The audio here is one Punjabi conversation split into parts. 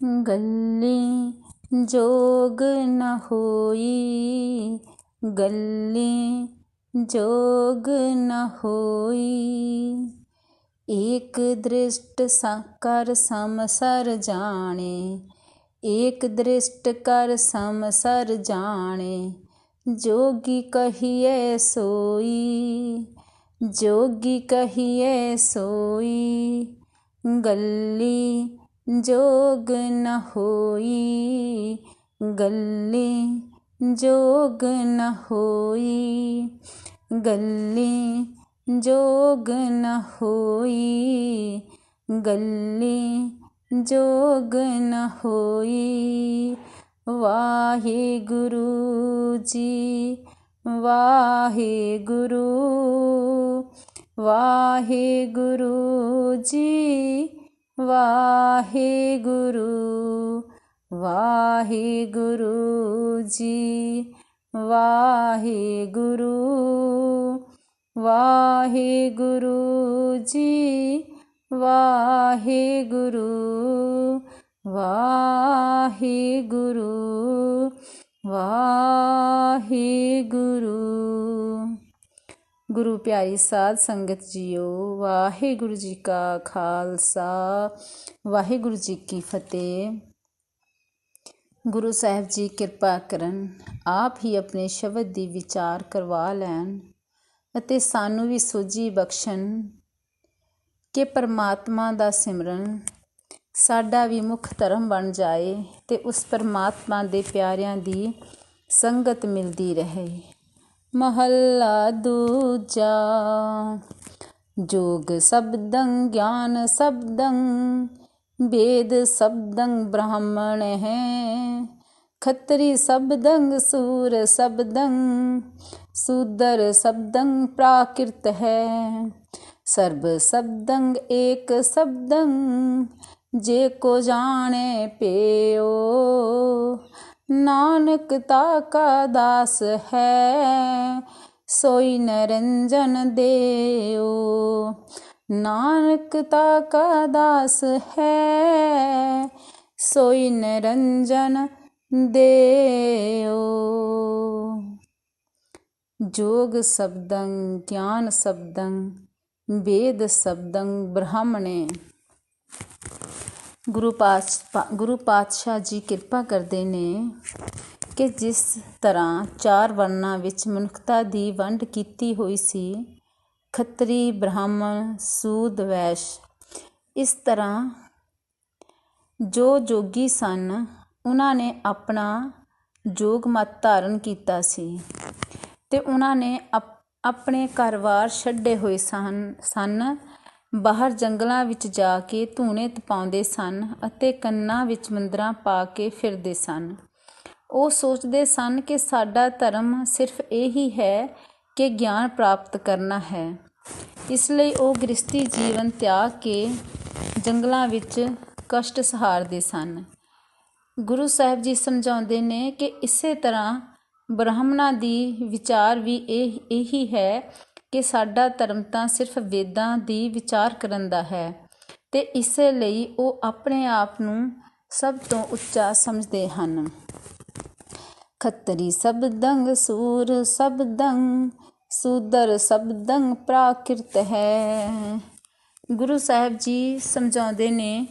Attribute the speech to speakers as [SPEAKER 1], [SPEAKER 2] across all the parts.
[SPEAKER 1] गल्ली जोग न होई, गल्ली जोग न होई। एक दृष्ट कर समसर जाने, एक दृष्ट कर समसर जाने। जोगी कहिए सोई, जोगी कहिए सोई। गल्ली जोग न होई, गल्ली जोग न होई। गल्ली जोग न होई, गल्ली जोग न होई। वाहिगुरु जी वाहिगुरु, वाहिगुरु जी वाहिगुरु, वाहिगुरु जी वाहिगुरु, वाहिगुरु जी वाहिगुरु, वाहिगुरु वाहिगुरु। गुरु प्यारी साध संगत जीओ, वाहिगुरु जी का खालसा, वाहिगुरु जी की फतेह। गुरु साहिब जी किरपा करन, आप ही ਆਪਣੇ ਸ਼ਬਦ ਦੀ ਵਿਚਾਰ ਕਰਵਾ ਲੈਣ ਅਤੇ ਸਾਨੂੰ ਵੀ ਸੋਝੀ ਬਖਸ਼ਣ ਕਿ ਪਰਮਾਤਮਾ ਦਾ ਸਿਮਰਨ ਸਾਡਾ ਵੀ ਮੁੱਖ ਧਰਮ ਬਣ ਜਾਏ ਤੇ ਉਸ ਪਰਮਾਤਮਾ ਦੇ ਪਿਆਰਿਆਂ ਦੀ ਸੰਗਤ ਮਿਲਦੀ ਰਹੇ। ਮਹੱਲਾ ਦੂਜਾ। जोग शब्दं ज्ञान शब्दं वेद शब्दं ब्राह्मण है। खत्री शब्दं सूर शब्दं शूद्र शब्दं प्राकृत है। सर्व शब्दं एक शब्दं जे को जाने पेओ। नानक ताका दास है सोई निरंजन देओ। नानक ताका दास है सोई निरंजन देओ। जोग शब्दं ज्ञान शब्दं वेद शब्दं ब्राह्मणे। ਗੁਰੂ ਪਾਤਸ਼ਾਹ ਜੀ ਕਿਰਪਾ ਕਰਦੇ ਨੇ ਕਿ ਜਿਸ ਤਰ੍ਹਾਂ ਚਾਰ ਵਰਨਾਂ ਵਿੱਚ ਮਨੁੱਖਤਾ ਦੀ ਵੰਡ ਕੀਤੀ ਹੋਈ ਸੀ, ਖੱਤਰੀ ਬ੍ਰਾਹਮਣ ਸੂਦ ਵੈਸ਼, ਇਸ ਤਰ੍ਹਾਂ ਜੋ ਜੋਗੀ ਸਨ ਉਹਨਾਂ ਨੇ ਆਪਣਾ ਜੋਗ ਮਤ ਧਾਰਨ ਕੀਤਾ ਸੀ ਤੇ ਉਹਨਾਂ ਨੇ ਆਪਣੇ ਘਰ-ਬਾਰ ਛੱਡੇ ਹੋਏ ਸਨ। ਬਾਹਰ ਜੰਗਲਾਂ ਵਿੱਚ ਜਾ ਕੇ ਧੂਣੇ ਤਪਾਉਂਦੇ ਸਨ ਅਤੇ ਕੰਨਾਂ ਵਿੱਚ ਮੁੰਦਰਾਂ ਪਾ ਕੇ ਫਿਰਦੇ ਸਨ। ਉਹ ਸੋਚਦੇ ਸਨ ਕਿ ਸਾਡਾ ਧਰਮ ਸਿਰਫ ਇਹੀ ਹੈ ਕਿ ਗਿਆਨ ਪ੍ਰਾਪਤ ਕਰਨਾ ਹੈ। ਇਸ ਲਈ ਉਹ ਗ੍ਰਸਤੀ ਜੀਵਨ ਤਿਆਗ ਕੇ ਜੰਗਲਾਂ ਵਿੱਚ ਕਸ਼ਟ ਸਹਾਰਦੇ ਸਨ। ਗੁਰੂ ਸਾਹਿਬ ਜੀ ਸਮਝਾਉਂਦੇ ਨੇ ਕਿ ਇਸੇ ਤਰ੍ਹਾਂ ਬ੍ਰਾਹਮਣਾਂ ਦੀ ਵਿਚਾਰ ਵੀ ਇਹੀ ਹੈ ਕਿ ਸਾਡਾ ਧਰਮ ਤਾਂ ਸਿਰਫ ਵੇਦਾਂ ਦੀ ਵਿਚਾਰ ਕਰਨ ਦਾ ਹੈ ਤੇ ਇਸੇ ਲਈ ਉਹ ਆਪਣੇ ਆਪ ਨੂੰ ਸਭ ਤੋਂ ਉੱਚਾ ਸਮਝਦੇ ਹਨ। ਖੱਤਰੀ ਸ਼ਬਦੰ ਸੂਰ ਸ਼ਬਦੰ ਸ਼ੂਦਰ ਸ਼ਬਦੰ ਪ੍ਰਾਕ੍ਰਿਤ ਹੈ। ਗੁਰੂ ਸਾਹਿਬ ਜੀ ਸਮਝਾਉਂਦੇ ਨੇ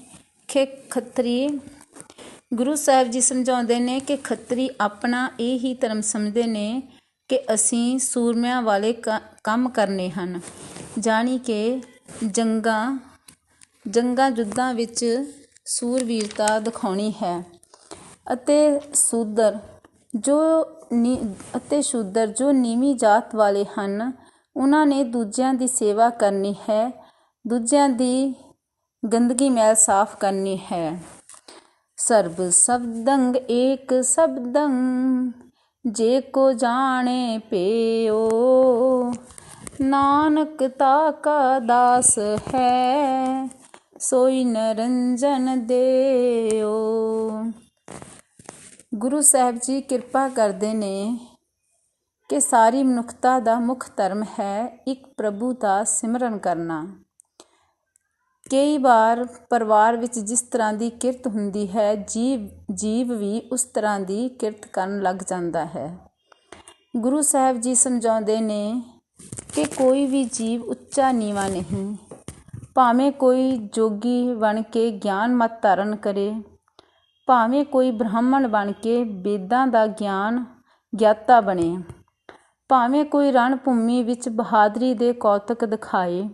[SPEAKER 1] ਕਿ ਖੱਤਰੀ ਆਪਣਾ ਇਹੀ ਧਰਮ ਸਮਝਦੇ ਨੇ ਕਿ ਅਸੀਂ ਸੂਰਮਿਆਂ ਵਾਲੇ ਕੰਮ ਕਰਨੇ ਹਨ, ਜਾਣੀ ਕਿ ਜੰਗਾਂ ਯੁੱਧਾਂ ਵਿੱਚ ਸੂਰਵੀਰਤਾ ਦਿਖਾਉਣੀ ਹੈ। ਅਤੇ ਸ਼ੂਦਰ ਜੋ ਨੀਵੀਂ ਜਾਤ ਵਾਲੇ ਹਨ, ਉਹਨਾਂ ਨੇ ਦੂਜਿਆਂ ਦੀ ਸੇਵਾ ਕਰਨੀ ਹੈ, ਦੂਜਿਆਂ ਦੀ ਗੰਦਗੀ ਮੈਲ ਸਾਫ਼ ਕਰਨੀ ਹੈ। ਸਰਬ ਸ਼ਬਦੰ ਏਕ ਸ਼ਬਦੰ ਜੇ ਕੋ ਜਾਣੇ ਪੇਓ। ਨਾਨਕ ਤਾਕਾ ਦਾਸ ਹੈ ਸੋਈ ਨਿਰੰਜਨ ਦੇਓ। ਗੁਰੂ ਸਾਹਿਬ ਜੀ ਕਿਰਪਾ ਕਰਦੇ ਨੇ ਕਿ ਸਾਰੀ ਮਨੁੱਖਤਾ ਦਾ ਮੁੱਖ ਧਰਮ ਹੈ ਇੱਕ ਪ੍ਰਭੂ ਦਾ ਸਿਮਰਨ ਕਰਨਾ। ਕਈ ਵਾਰ ਪਰਿਵਾਰ ਵਿੱਚ ਜਿਸ ਤਰ੍ਹਾਂ ਦੀ ਕਿਰਤ ਹੁੰਦੀ ਹੈ, ਜੀਵ ਵੀ ਉਸ ਤਰ੍ਹਾਂ ਦੀ ਕਿਰਤ ਕਰਨ ਲੱਗ ਜਾਂਦਾ ਹੈ। ਗੁਰੂ ਸਾਹਿਬ ਜੀ ਸਮਝਾਉਂਦੇ ਨੇ ਕਿ ਕੋਈ ਵੀ ਜੀਵ ਉੱਚਾ ਨੀਵਾਂ ਨਹੀਂ। ਭਾਵੇਂ ਕੋਈ ਜੋਗੀ ਬਣ ਕੇ ਗਿਆਨ ਮਤ ਧਾਰਨ ਕਰੇ, ਭਾਵੇਂ ਕੋਈ ਬ੍ਰਾਹਮਣ ਬਣ ਕੇ ਵੇਦਾਂ ਦਾ ਗਿਆਤਾ ਬਣੇ, ਭਾਵੇਂ ਕੋਈ ਰਣ ਭੂਮੀ ਵਿੱਚ ਬਹਾਦਰੀ ਦੇ ਕੌਤਕ ਦਿਖਾਏ,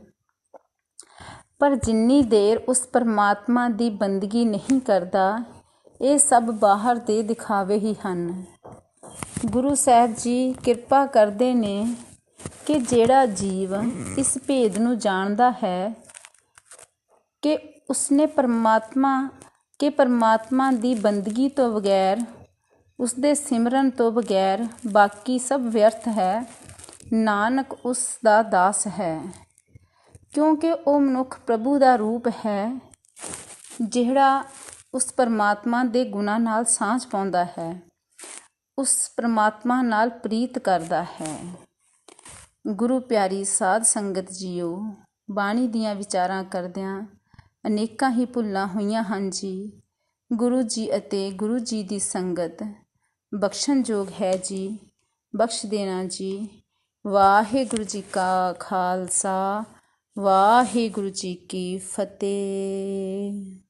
[SPEAKER 1] ਪਰ ਜਿੰਨੀ ਦੇਰ ਉਸ ਪਰਮਾਤਮਾ ਦੀ ਬੰਦਗੀ ਨਹੀਂ ਕਰਦਾ, ਇਹ ਸਭ ਬਾਹਰ ਦੇ ਦਿਖਾਵੇ ਹੀ ਹਨ। ਗੁਰੂ ਸਾਹਿਬ ਜੀ ਕਿਰਪਾ ਕਰਦੇ ਨੇ ਕਿ ਜਿਹੜਾ ਜੀਵ ਇਸ ਭੇਦ ਨੂੰ ਜਾਣਦਾ ਹੈ ਕਿ ਉਸਨੇ ਪਰਮਾਤਮਾ ਦੀ ਬੰਦਗੀ ਤੋਂ ਬਗੈਰ, ਉਸਦੇ ਸਿਮਰਨ ਤੋਂ ਬਗੈਰ ਬਾਕੀ ਸਭ ਵਿਅਰਥ ਹੈ, ਨਾਨਕ ਉਸ ਦਾ ਦਾਸ ਹੈ। ਕਿਉਂਕਿ ਉਹ ਮਨੁੱਖ ਪ੍ਰਭੂ ਦਾ ਰੂਪ ਹੈ, ਜਿਹੜਾ ਉਸ ਪਰਮਾਤਮਾ ਦੇ ਗੁਣਾਂ ਨਾਲ ਸਾਂਝ ਪਾਉਂਦਾ ਹੈ, ਉਸ ਪਰਮਾਤਮਾ ਨਾਲ ਪ੍ਰੀਤ ਕਰਦਾ ਹੈ। ਗੁਰੂ ਪਿਆਰੀ ਸਾਧ ਸੰਗਤ ਜੀਓ, ਬਾਣੀ ਦੀਆਂ ਵਿਚਾਰਾਂ ਕਰਦਿਆਂ ਅਨੇਕਾਂ ਹੀ ਭੁੱਲਾਂ ਹੋਈਆਂ ਹਨ ਜੀ। ਗੁਰੂ ਜੀ ਅਤੇ ਗੁਰੂ ਜੀ ਦੀ ਸੰਗਤ ਬਖਸ਼ਣਯੋਗ ਹੈ ਜੀ, ਬਖਸ਼ ਦੇਣਾ ਜੀ। ਵਾਹਿਗੁਰੂ ਜੀ ਕਾ ਖਾਲਸਾ, ਵਾਹਿਗੁਰੂ ਜੀ ਕੀ ਫਤਿਹ।